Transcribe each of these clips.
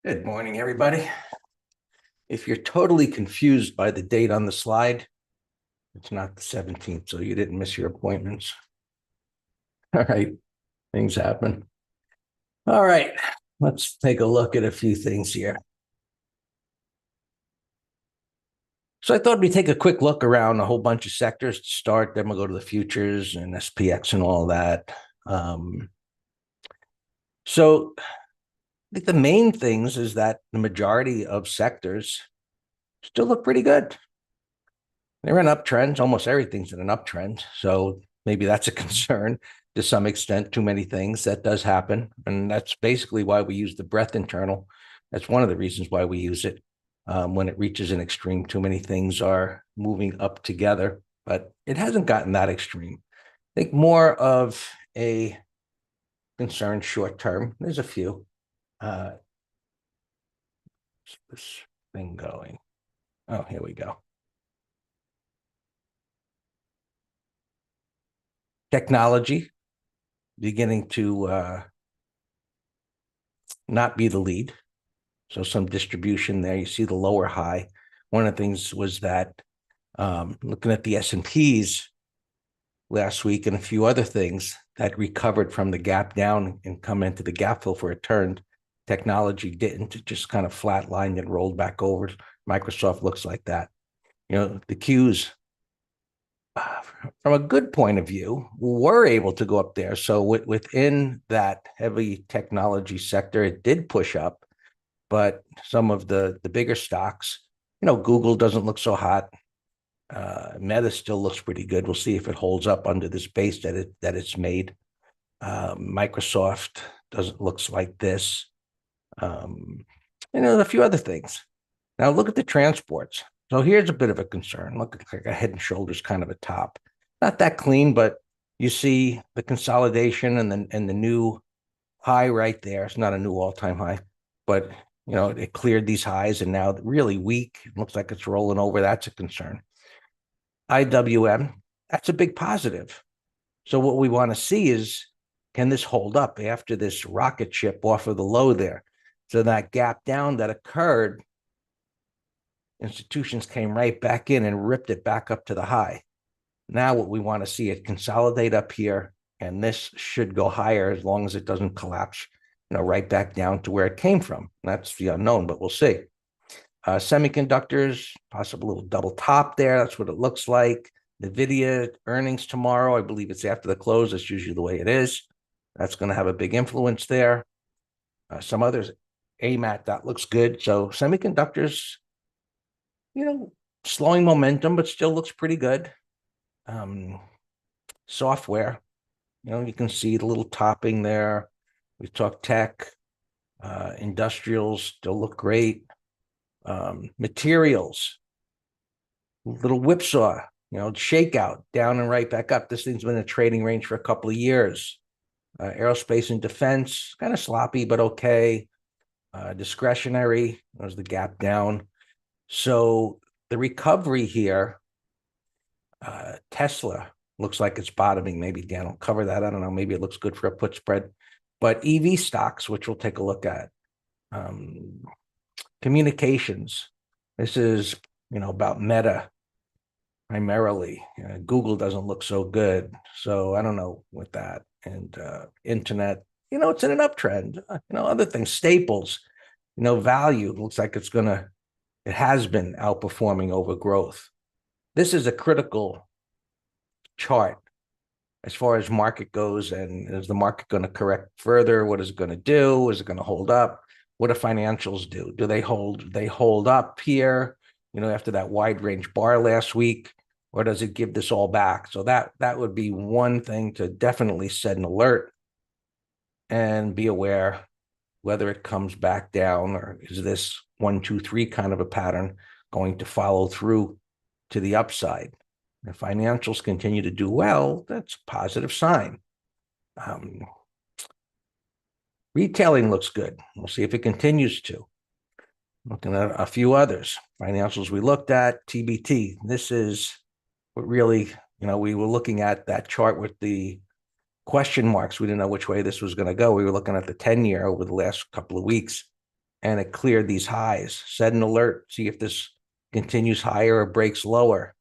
Good morning, everybody. If you're totally confused by the date on the slide, it's not the 17th, so you didn't miss your appointments. All right, things happen. All right, let's take a look at a few things here. So I thought we'd take a quick look around a whole bunch of sectors to start, then we'll go to the futures and SPX and all that. So I think the main things is that the majority of sectors still look pretty good. They're in uptrends. Almost everything's in an uptrend. So maybe that's a concern to some extent. Too many things. That does happen. And that's basically why we use the breadth internal. That's one of the reasons why we use it. When it reaches an extreme, too many things are moving up together, but it hasn't gotten that extreme. I think more of a concern short term. There's a few. This thing going. Oh, here we go. Technology beginning to not be the lead. So some distribution there. You see the lower high. One of the things was that looking at the S&Ps last week and a few other things that recovered from the gap down and come into the gap fill for a turn. Technology didn't. It just kind of flatlined and rolled back over. Microsoft looks like that. You know, the Qs, from a good point of view, were able to go up there. So within that heavy technology sector, it did push up. But some of the bigger stocks, Google doesn't look so hot. Meta still looks pretty good. We'll see if it holds up under this base that it's made. Microsoft doesn't looks like this. A few other things. Now look at the transports. So here's a bit of a concern. Look like a head and shoulders kind of a top. Not that clean, but you see the consolidation and the new high right there. It's not a new all-time high, but it cleared these highs and now really weak. It looks like it's rolling over. That's a concern. IWM, that's a big positive. So what we want to see is, can this hold up after this rocket ship off of the low there? So that gap down that occurred, institutions came right back in and ripped it back up to the high. Now what we want to see it consolidate up here, and this should go higher as long as it doesn't collapse, right back down to where it came from. That's the unknown, but we'll see. Semiconductors, possible little double top there. That's what it looks like. NVIDIA earnings tomorrow. I believe it's after the close. That's usually the way it is. That's going to have a big influence there. Some others, AMAT, that looks good. So semiconductors, slowing momentum, but still looks pretty good. Software, you can see the little topping there. We talked tech, industrials still look great. Materials, little whipsaw, shakeout down and right back up. This thing's been in a trading range for a couple of years. Aerospace and defense, kind of sloppy, but okay. Discretionary, there's the gap down. So the recovery here, Tesla looks like it's bottoming. Maybe Dan will cover that. I don't know. Maybe it looks good for a put spread. But EV stocks, which we'll take a look at. Communications. This is, about Meta primarily. Google doesn't look so good. So I don't know with that. And internet, it's in an uptrend. Other things, staples, value looks like it has been outperforming over growth. This is a critical chart as far as market goes. And is the market going to correct further? What is it going to do? Is it going to hold up? What do financials do? Do they hold up here, after that wide range bar last week, or does it give this all back? So that would be one thing to definitely set an alert and be aware whether it comes back down, or is this 1, 2, 3 kind of a pattern going to follow through to the upside? If financials continue to do well, that's a positive sign. Retailing looks good. We'll see if it continues to. Looking at a few others. Financials we looked at, TBT. This is what really, we were looking at that chart with the question marks. We didn't know which way this was going to go. We were looking at the 10-year over the last couple of weeks. and it cleared these highs. Set an alert, see if this continues higher or breaks lower.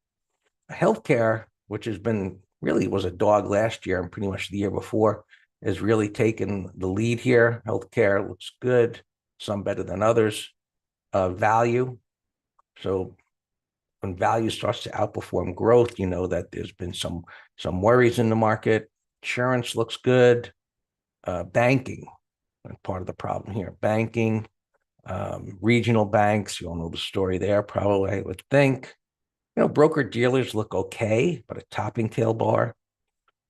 Healthcare, which has been really was a dog last year and pretty much the year before, has really taken the lead here. Healthcare looks good, some better than others. Value. So when value starts to outperform growth, you know that there's been some worries in the market. Insurance looks good. Banking, part of the problem here. Banking, regional banks, you all know the story there, probably, I would think. Broker dealers look okay, but a topping tail bar.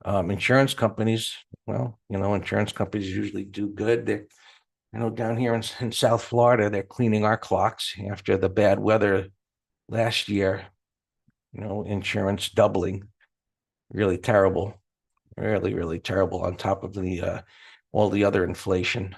Insurance companies, well, insurance companies usually do good. They're, down here in South Florida, they're cleaning our clocks after the bad weather last year. Insurance doubling, really terrible, really, really terrible on top of the all the other inflation.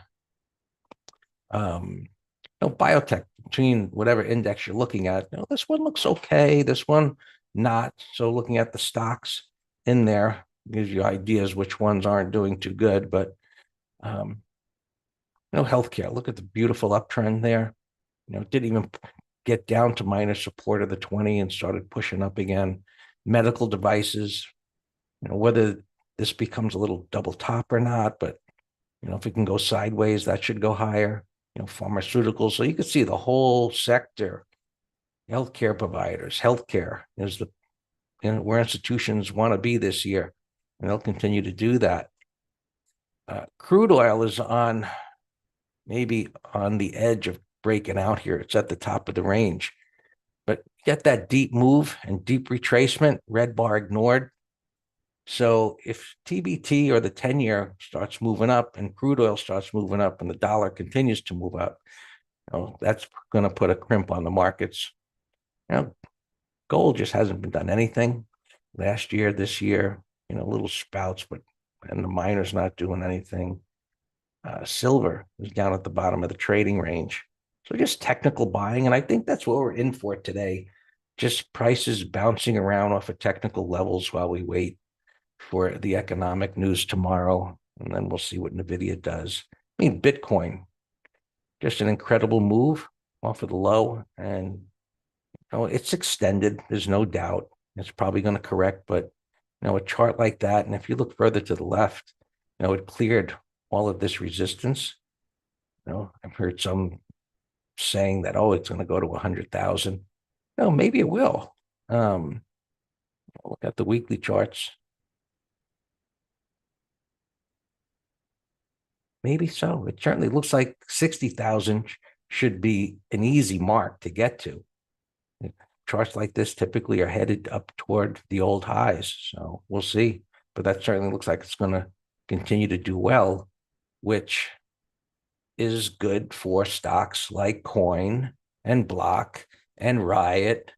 Biotech, between whatever index you're looking at, this one looks okay, this one not. So looking at the stocks in there gives you ideas which ones aren't doing too good. But healthcare, look at the beautiful uptrend there. It didn't even get down to minus support of the 20 and started pushing up again. Medical devices, whether this becomes a little double top or not, but if it can go sideways, that should go higher. Pharmaceuticals. So you can see the whole sector, healthcare providers, healthcare is where institutions want to be this year, and they'll continue to do that. Crude oil is maybe on the edge of breaking out here. It's at the top of the range, but get that deep move and deep retracement, red bar ignored. So if TBT or the 10-year starts moving up and crude oil starts moving up and the dollar continues to move up, that's going to put a crimp on the markets. Gold just hasn't been done anything last year, this year, little spouts, and the miner's not doing anything. Silver is down at the bottom of the trading range. So just technical buying. And I think that's what we're in for today. Just prices bouncing around off of technical levels while we wait for the economic news tomorrow, and then we'll see what NVIDIA does. Bitcoin, just an incredible move off of the low, and it's extended. There's no doubt it's probably going to correct, but a chart like that, and if you look further to the left, it cleared all of this resistance. I've heard some saying that, it's going to go to 100,000. Maybe it will. Look at the weekly charts. Maybe so. It certainly looks like 60,000 should be an easy mark to get to. Charts like this typically are headed up toward the old highs. So we'll see. But that certainly looks like it's going to continue to do well, which is good for stocks like Coin and Block and Riot.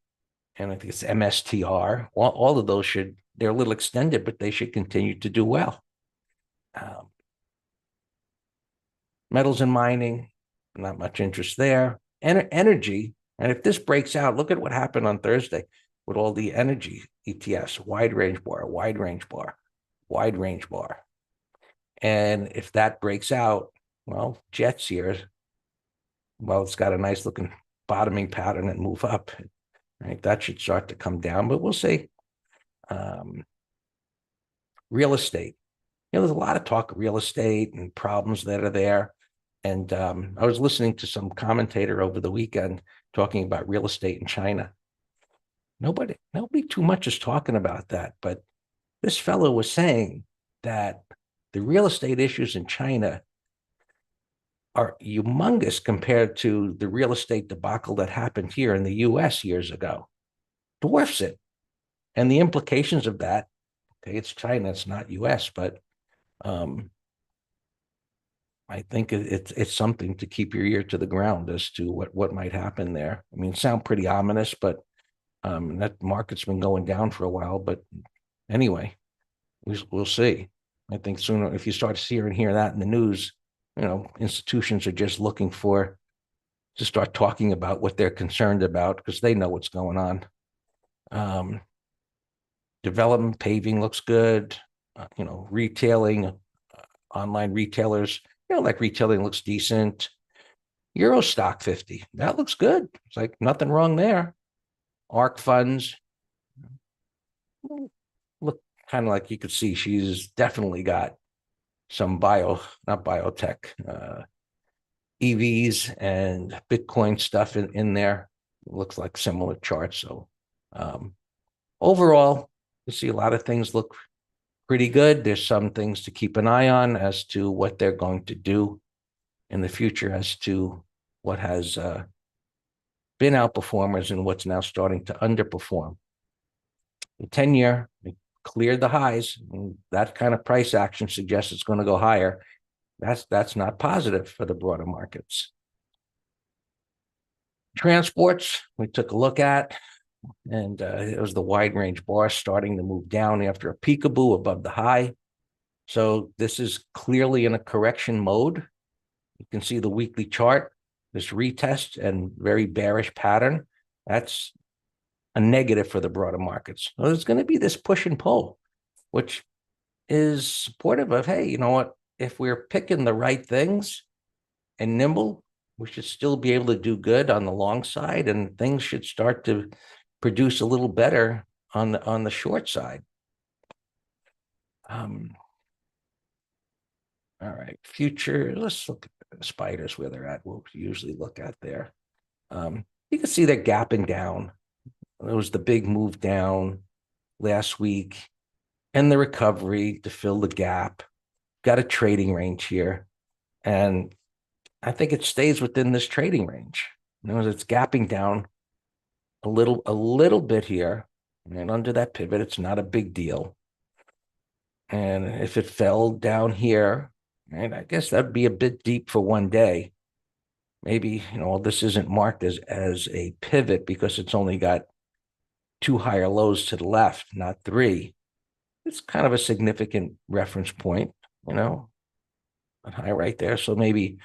And I think it's MSTR. All of those they're a little extended, but they should continue to do well. Metals and mining, not much interest there. Energy, and if this breaks out, look at what happened on Thursday with all the energy ETFs, wide range bar, wide range bar, wide range bar. And if that breaks out, well, Jets here, it's got a nice looking bottoming pattern and move up. Right? That should start to come down, but we'll see. Real estate. There's a lot of talk of real estate and problems that are there. And I was listening to some commentator over the weekend talking about real estate in China. Nobody too much is talking about that. But this fellow was saying that the real estate issues in China are humongous compared to the real estate debacle that happened here in the US years ago. Dwarfs it. And the implications of that, okay, it's China, it's not US, but I think it's something to keep your ear to the ground as to what might happen there. Sound pretty ominous, but that market's been going down for a while. But anyway, we'll see. I think sooner, if you start to see or hear that in the news, institutions are just looking to start talking about what they're concerned about because they know what's going on. Development, paving looks good. Retailing, online retailers, like retailing looks decent. Euro stock 50. That looks good. It's like nothing wrong there. ARC funds look kind of like you could see she's definitely got some not biotech, EVs and Bitcoin stuff in there. It looks like similar charts. So overall, you see a lot of things look pretty good. There's some things to keep an eye on as to what they're going to do in the future as to what has been outperformers and what's now starting to underperform. The 10-year cleared the highs. And that kind of price action suggests it's going to go higher. That's not positive for the broader markets. Transports, we took a look at, and it was the wide range bar starting to move down after a peekaboo above the high. So this is clearly in a correction mode. You can see the weekly chart, this retest and very bearish pattern. That's a negative for the broader markets. So there's going to be this push and pull, which is supportive of, hey, you know what? If we're picking the right things and nimble, we should still be able to do good on the long side, and things should start to produce a little better on the short side. All right, future. Let's look at the spiders where they're at. We'll usually look at there. You can see they're gapping down. It was the big move down last week and the recovery to fill the gap. Got a trading range here, and I think it stays within this trading range. You know, it's gapping down a little bit here, and under that pivot, it's not a big deal. And if it fell down here, right, I guess that'd be a bit deep for one day. Maybe, you know, this isn't marked as a pivot because it's only got 2 higher lows to the left, not 3. It's kind of a significant reference point, you know, a high right there. So maybe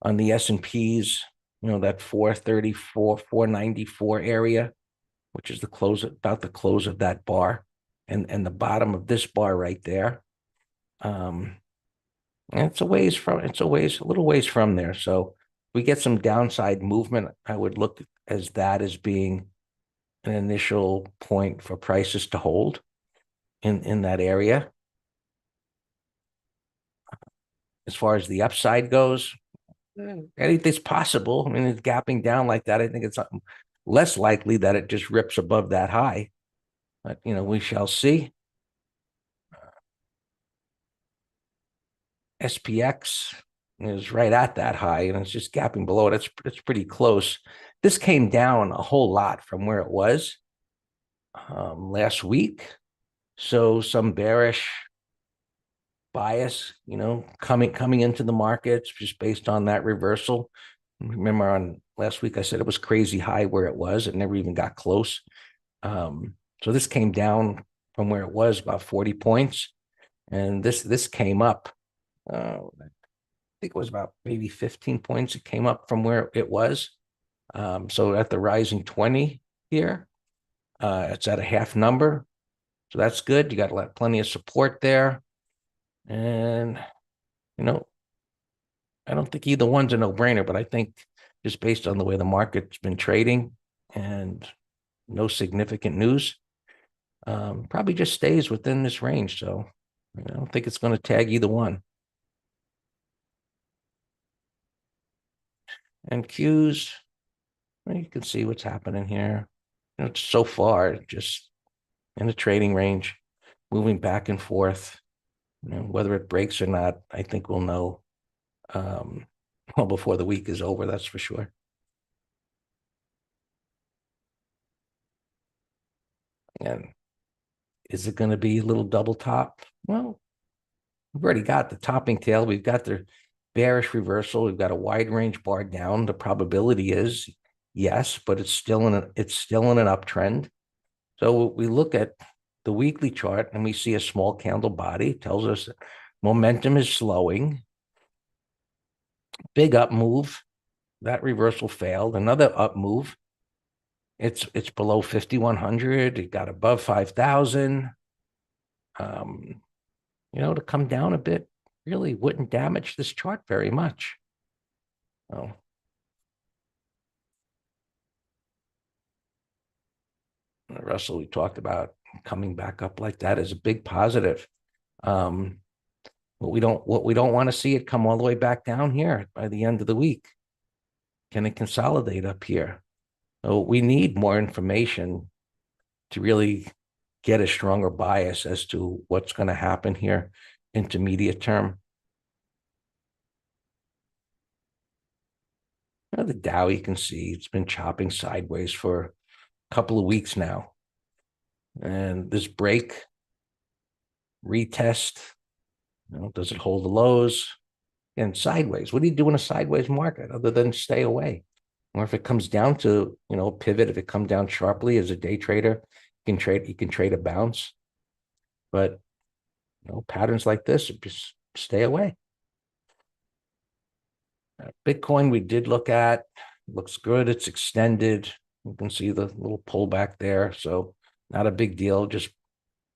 on the S&Ps, you know, that 434, 494 area, which is about the close of that bar, and the bottom of this bar right there. And it's a little ways from there. So we get some downside movement. I would look as that as being an initial point for prices to hold in that area. As far as the upside goes, anything's possible. I mean, it's gapping down like that. I think it's less likely that it just rips above that high, but you know, we shall see. SPX is right at that high, and it's just gapping below it. It's pretty close. This came down a whole lot from where it was last week. So some bearish bias, you know, coming into the markets just based on that reversal. Remember on last week I said it was crazy high where it was. It never even got close. So this came down from where it was about 40 points, and this came up. I think it was about maybe 15 points. It came up from where it was. So at the rising 20 here, it's at a half number. So that's good. You got plenty of support there. And, you know, I don't think either one's a no-brainer, but I think just based on the way the market's been trading and no significant news, probably just stays within this range. So I don't think it's going to tag either one. And Qs, well, you can see what's happening here. You know, so far, just in the trading range, moving back and forth. You know, whether it breaks or not, I think we'll know well before the week is over, that's for sure. And is it going to be a little double top? Well, we've already got the topping tail. We've got the bearish reversal. We've got a wide range bar down. The probability is yes, but it's still in an uptrend. So we look at the weekly chart and we see a small candle body. It tells us that momentum is slowing. Big up move. That reversal failed. Another up move. It's below 5,100. It got above 5,000. You know, to come down a bit really wouldn't damage this chart very much. Oh, Russell, we talked about coming back up like that is a big positive. Um, what we don't want to see it come all the way back down here by the end of the week. Can it consolidate up here? So we need more information to really get a stronger bias as to what's going to happen here intermediate term. The Dow, you can see it's been chopping sideways for a couple of weeks now. And this break, retest, does it hold the lows? And sideways. What do you do in a sideways market other than stay away? Or if it comes down to, pivot, if it comes down sharply as a day trader, you can trade a bounce. But patterns like this, just stay away. Bitcoin, we did look at, looks good. It's extended. You can see the little pullback there. So not a big deal, just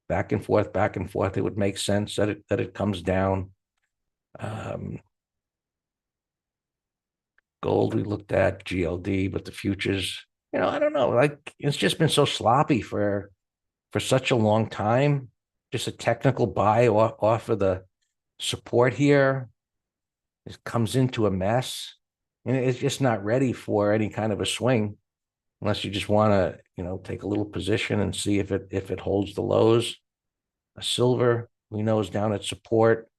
back and forth, back and forth. It would make sense that it comes down. Gold, we looked at GLD, but the futures, I don't know. Like it's just been so sloppy for such a long time. Just a technical buy off of the support here. It comes into a mess, and it's just not ready for any kind of a swing, unless you just want to, take a little position and see if it holds the lows. A silver, we know, is down at support.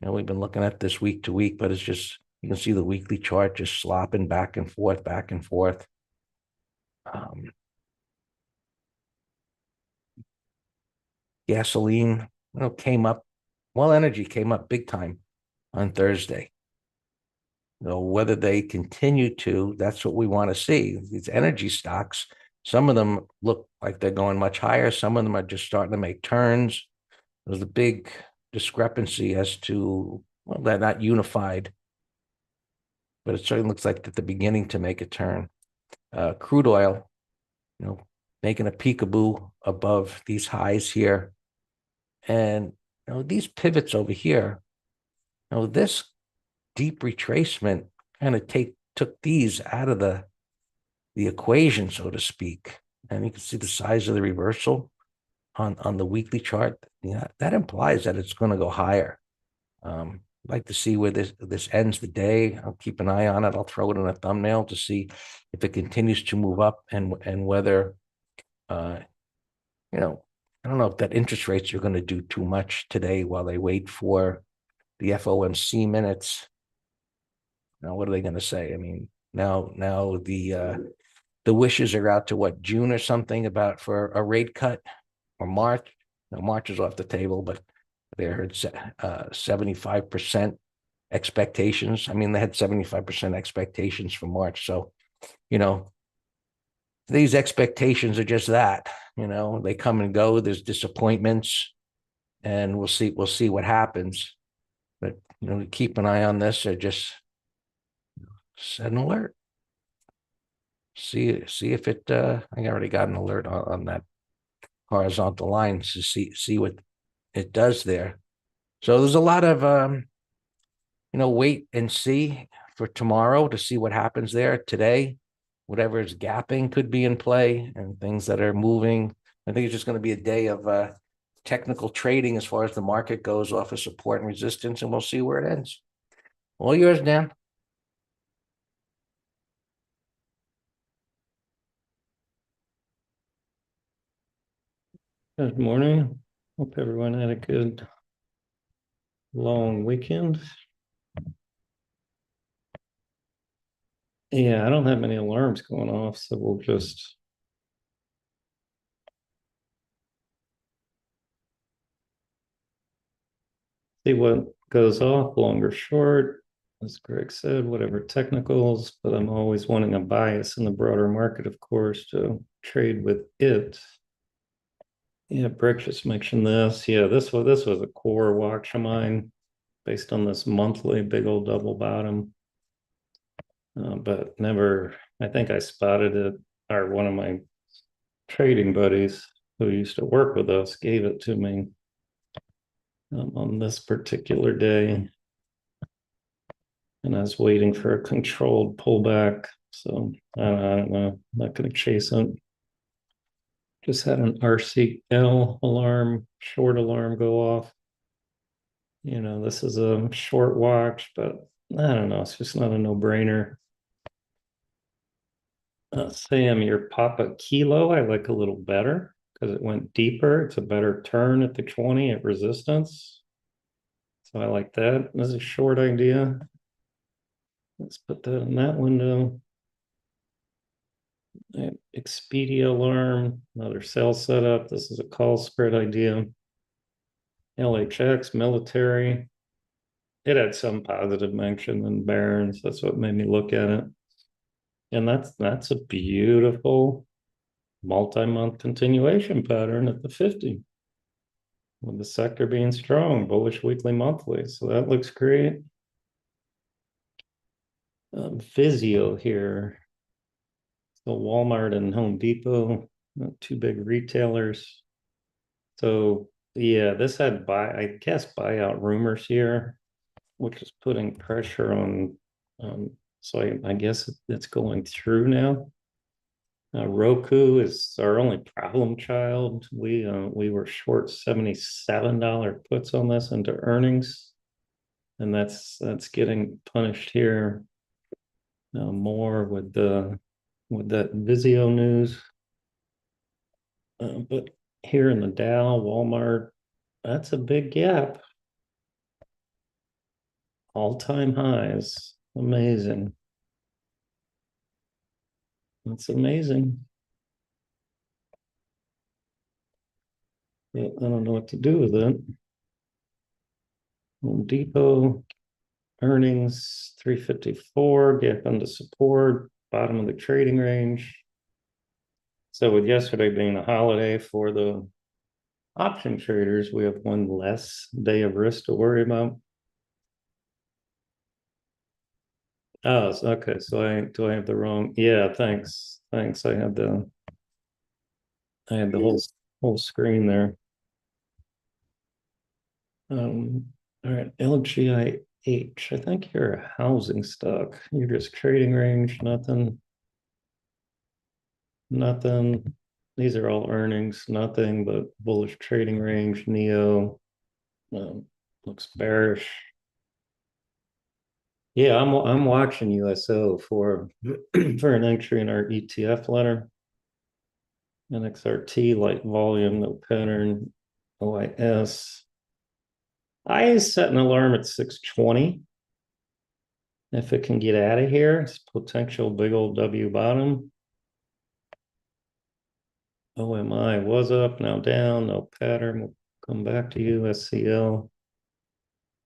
We've been looking at this week to week, but it's just, you can see the weekly chart just slopping back and forth, back and forth. Gasoline, came up. Well, energy came up big time on Thursday. Whether they continue to, that's what we want to see. These energy stocks, some of them look like they're going much higher. Some of them are just starting to make turns. There's a big discrepancy as to, well, they're not unified, but it certainly looks like at the beginning to make a turn. Crude oil, making a peekaboo above these highs here. And these pivots over here, this deep retracement kind of took these out of the equation, so to speak. And you can see the size of the reversal on the weekly chart. That implies that it's going to go higher. I'd like to see where this ends the day. I'll keep an eye on it. I'll throw it in a thumbnail to see if it continues to move up and whether, I don't know if that interest rates are going to do too much today while they wait for the FOMC minutes. Now, what are they going to say? I mean, now the wishes are out to what, June or something about for a rate cut, or March. Now, March is off the table, but they heard 75% expectations. I mean, they had 75% expectations for March. So, these expectations are just that. They come and go. There's disappointments, and we'll see what happens. But keep an eye on this, or just set an alert. See if it. I already got an alert on that horizontal line to see what it does there. So there's a lot of wait and see for tomorrow to see what happens there. Today, whatever is gapping could be in play, and things that are moving. I think it's just going to be a day of technical trading as far as the market goes, off of support and resistance, and we'll see where it ends. All yours, Dan. Good morning. Hope everyone had a good long weekend. Yeah, I don't have any alarms going off, so we'll just see what goes off, long or short. As Greg said, whatever technicals, but I'm always wanting a bias in the broader market, of course, to trade with it. Yeah, Brick just mentioned this. Yeah, this was a core watch of mine based on this monthly big old double bottom. But never, I think I spotted it, or one of my trading buddies who used to work with us gave it to me on this particular day. And I was waiting for a controlled pullback. So I don't know. I'm not going to chase it. Just had an RCL alarm, short alarm go off. This is a short watch, but I don't know. It's just not a no-brainer. Sam, your Papa Kilo, I like a little better because it went deeper. It's a better turn at the 20 at resistance. So I like that. This is a short idea. Let's put that in that window. Expedia alarm, another sell setup. This is a call spread idea. LHX, military. It had some positive mention in Barron's. That's what made me look at it. And that's a beautiful multi-month continuation pattern at the 50, with the sector being strong, bullish weekly, monthly. So that looks great. Vizio here. So Walmart and Home Depot, two big retailers. So yeah, this had I guess buyout rumors here, which is putting pressure on. So I guess it's going through now. Roku is our only problem child. We were short $77 puts on this into earnings, and that's getting punished here more with that Vizio news. But here in the Dow, Walmart, that's a big gap. All-time highs. Amazing. That's amazing. But I don't know what to do with it. Home Depot earnings 354, gap under support, bottom of the trading range. So with yesterday being a holiday for the option traders, we have one less day of risk to worry about. Oh, okay. So I have the wrong. Yeah, thanks. Thanks. I had the whole screen there. All right, LGIH. I think you're a housing stock. You're just trading range, nothing. Nothing. These are all earnings, nothing but bullish trading range. Neo looks bearish. Yeah, I'm watching USO for for an entry in our ETF letter. NXRT, light volume, no pattern. OIS. I set an alarm at 620. If it can get out of here, it's potential big old W bottom. OMI was up, now down, no pattern. We'll come back to you, SCL.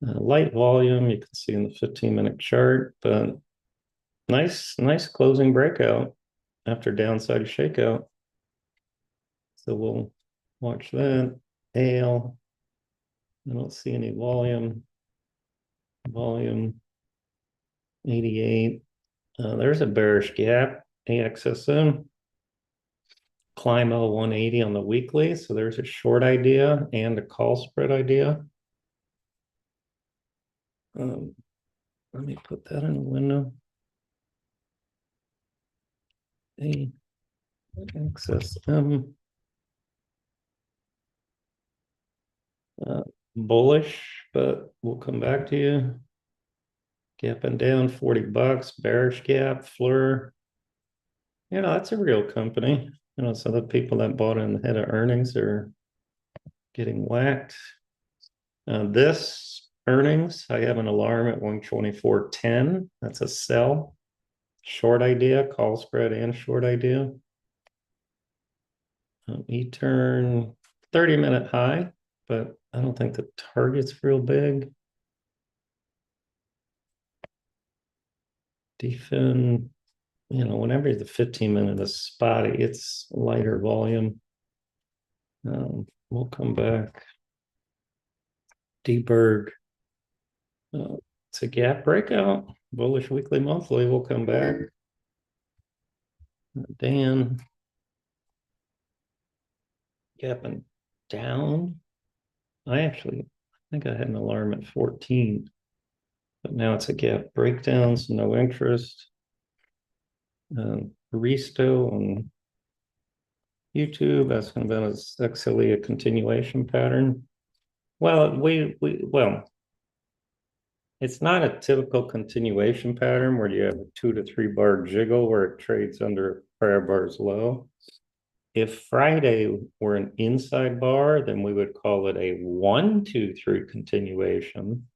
Light volume, you can see in the 15-minute chart, but nice closing breakout after downside shakeout. So we'll watch that. AL, I don't see any volume. Volume 88. There's a bearish gap, AXSM. Climb 180 on the weekly. So there's a short idea and a call spread idea. Let me put that in the window. AXSM. Bullish, but we'll come back to you. Gap and down $40, bearish gap, Fleur. That's a real company. So the people that bought in the head of earnings are getting whacked. This earnings, I have an alarm at 124.10. That's a sell. Short idea, call spread and short idea. E-turn 30-minute high, but I don't think the target's real big. Defin, whenever the 15-minute is spotty, it's lighter volume. We'll come back. D-Berg, it's a gap breakout. Bullish weekly, monthly. We'll come back. Dan, gapping down. I think I had an alarm at 14, but now it's a gap breakdown, so no interest. Risto and YouTube asking about is actually a continuation pattern. Well, well, it's not a typical continuation pattern where you have a 2 to 3 bar jiggle where it trades under prior bar's low. If Friday were an inside bar, then we would call it a 1, 2, 3 continuation.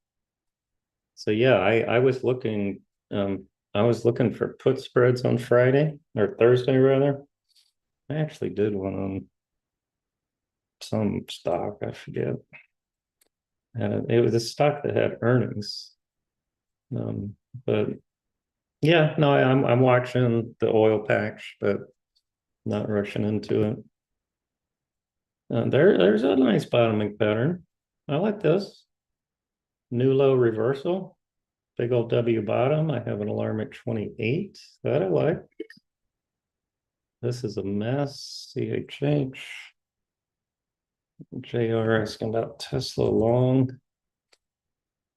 So yeah, I was looking for put spreads on Friday or Thursday rather. I actually did one on some stock, I forget. It was a stock that had earnings. Um, but yeah, no, I'm watching the oil patch, but not rushing into it. There's a nice bottoming pattern. I like this. New low reversal. Big old W bottom. I have an alarm at 28. That I like. This is a mess. CHH. JR asking about Tesla long.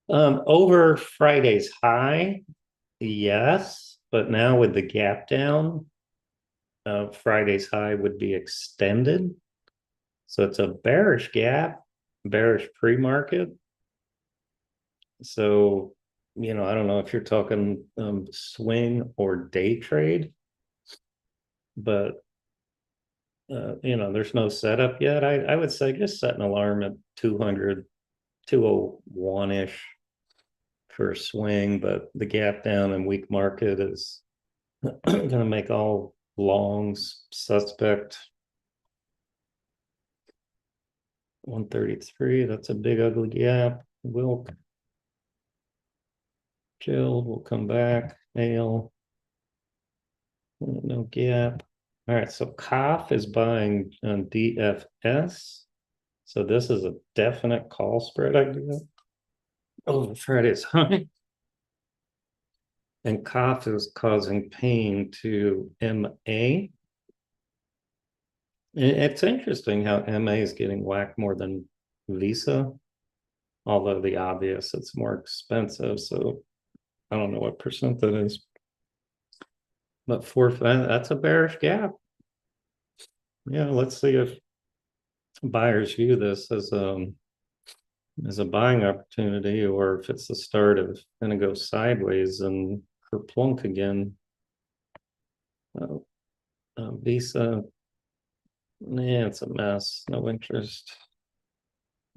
Over Friday's high, yes, but now with the gap down, Friday's high would be extended. So it's a bearish gap, bearish pre-market. So, I don't know if you're talking swing or day trade, but there's no setup yet. I would say just set an alarm at 200, 201-ish for a swing, but the gap down and weak market is going to make all longs suspect. 133, that's a big ugly gap. Wilk. Chilled, will come back. Ale. No gap. All right, so Koff is buying on DFS. So this is a definite call spread idea. Oh, Friday's high. And Koff is causing pain to MA. It's interesting how MA is getting whacked more than Visa, although the obvious it's more expensive. So I don't know what percent that is. But that's a bearish gap. Yeah, let's see if buyers view this as a buying opportunity, or if it's the start of going to go sideways and kerplunk again. Visa, yeah, it's a mess. No interest.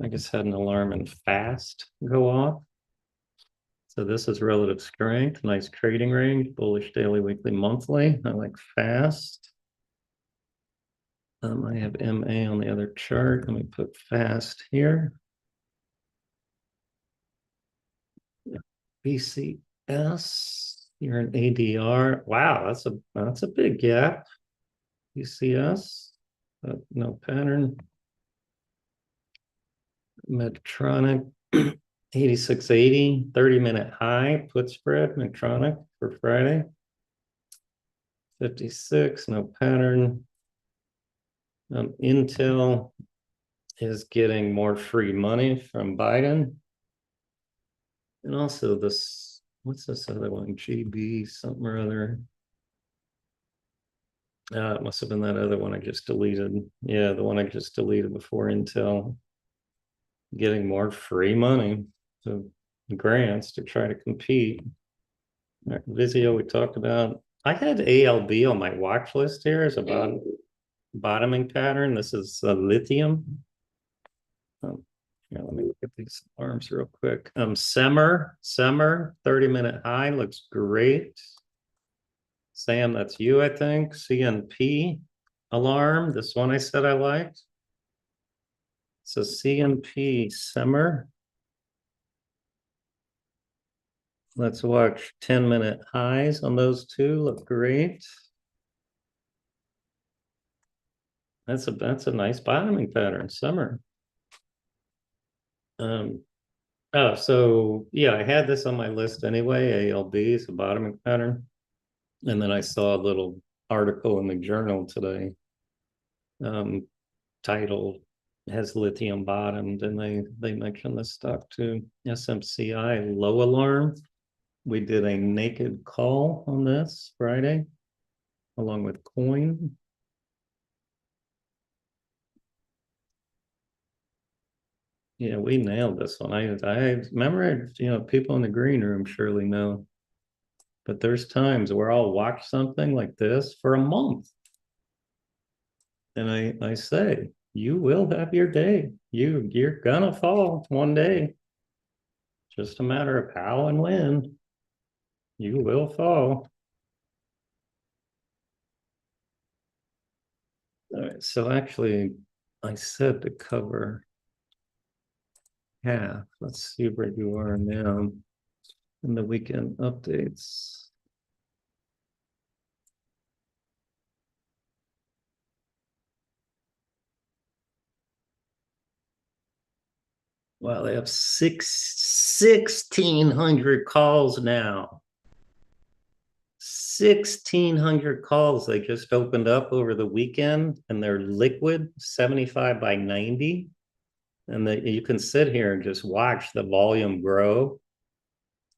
I just had an alarm and fast go off. So this is relative strength, nice trading range, bullish daily, weekly, monthly. I like fast. I have MA on the other chart. Let me put fast here. BCS, you're an ADR. Wow, that's a big gap. BCS, no pattern. Medtronic, 8680, 30-minute high, put spread, Medtronic for Friday. 56, no pattern. Intel is getting more free money from Biden. And also this, what's this other one? GB something or other. It must have been that other one I just deleted. Yeah, the one I just deleted before Intel. Getting more free money, so grants to try to compete. Vizio we talked about. I had ALB on my watch list here as a bottoming pattern. This is lithium. Let me look at these arms real quick. Semmer, 30-minute high looks great. Sam, that's you, I think. CNP alarm. This one I said I liked. So CNP Semmer. Let's watch 10-minute highs on those two. Look great. That's a nice bottoming pattern. Summer. Oh, so yeah, I had this on my list anyway. ALB is a bottoming pattern. And then I saw a little article in the journal today, titled "Has Lithium Bottomed?" And they mentioned this stock too. SMCI low alarm. We did a naked call on this Friday, along with coin. Yeah, we nailed this one. I remember, people in the green room surely know, but there's times where I'll watch something like this for a month. And I say, you will have your day. You're gonna fall one day. Just a matter of how and when you will fall. All right, so actually, I said to cover half. Let's see where you are now in the weekend updates. Wow, they have 1,600 calls now. 1,600 calls they just opened up over the weekend, and they're liquid 75 by 90. And you can sit here and just watch the volume grow.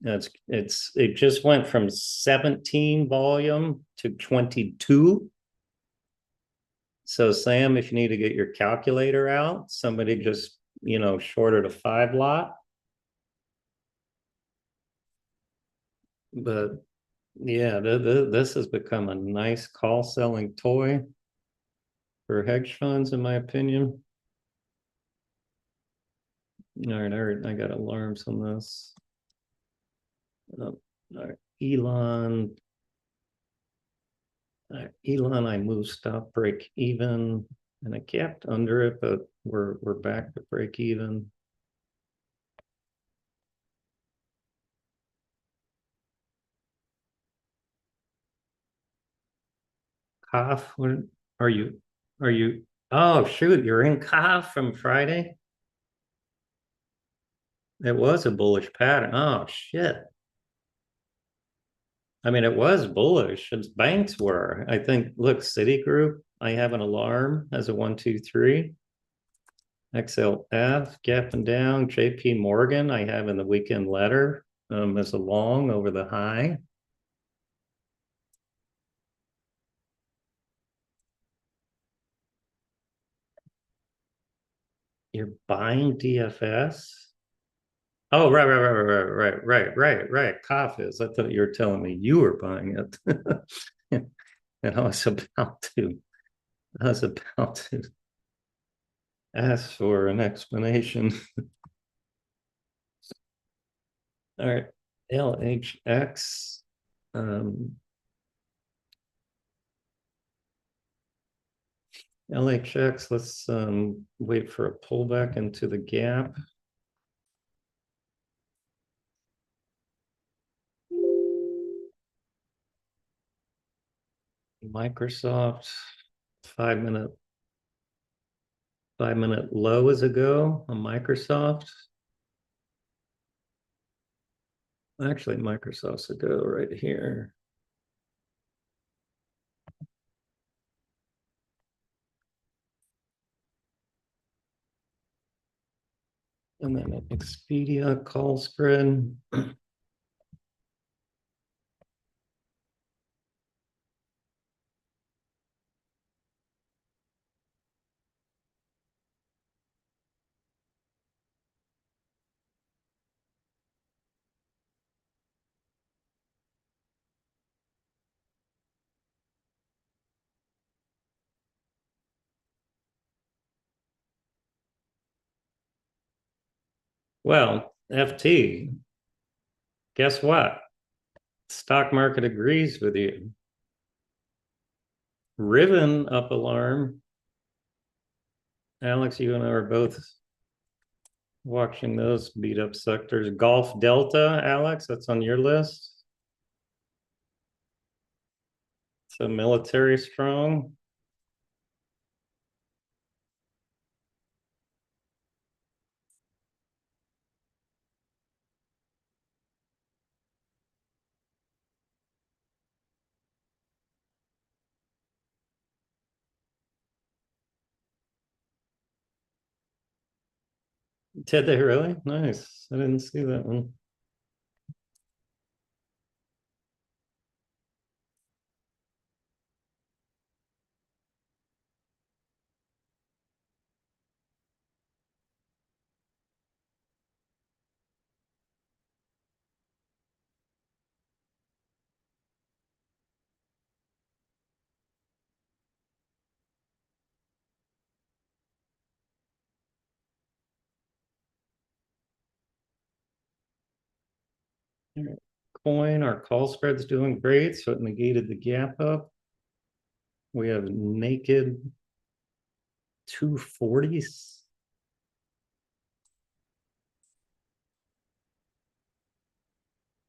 It just went from 17 volume to 22. So Sam, if you need to get your calculator out, somebody just shorted a 5 lot. But yeah, this has become a nice call selling toy for hedge funds, in my opinion. All right, I got alarms on this. All right, Elon. Elon, I moved stop break even, and I capped under it, but we're back to break even. Cough, what are you? Are you? Oh shoot, you're in cough from Friday. It was a bullish pattern. Oh shit. I mean, it was bullish. Its banks were. I think. Look, Citigroup. I have an alarm as a 1, 2, 3. XLF gapping down. JP Morgan. I have in the weekend letter as a long over the high. You're buying DFS? Oh, right. Cough is. I thought you were telling me you were buying it. And I was about to ask for an explanation. All right, LHX. LHX, let's wait for a pullback into the gap. Microsoft, 5 minute low is a go on Microsoft. Actually, Microsoft's a go right here. And then an Expedia call spread. Well, FT, guess what? Stock market agrees with you. Riven up alarm. Alex, you and I are both watching those beat up sectors. Gulf Delta, Alex, that's on your list. So military strong. Did they really? Nice. I didn't see that one. Coin, our call spread's doing great, so it negated the gap up. We have naked 240s.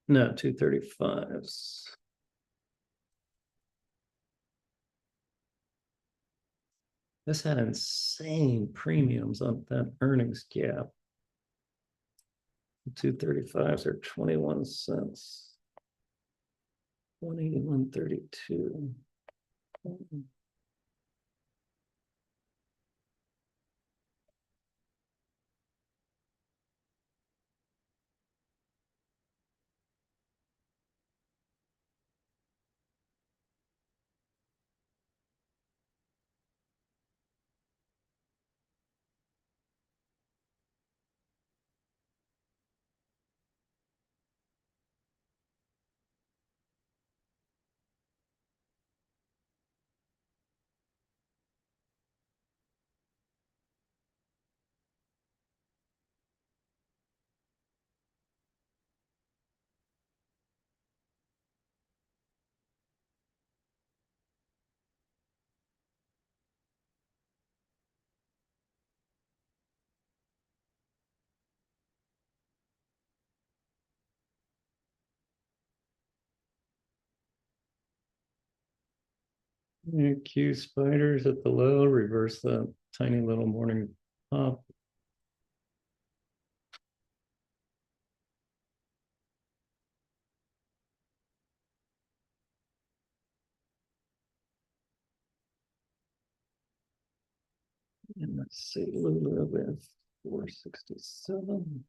No, 235s. This had insane premiums on that earnings gap. 235s are 21 cents. 181.32. Q spiders at the low, reverse the tiny little morning pop. And let's see, Lulu with 467.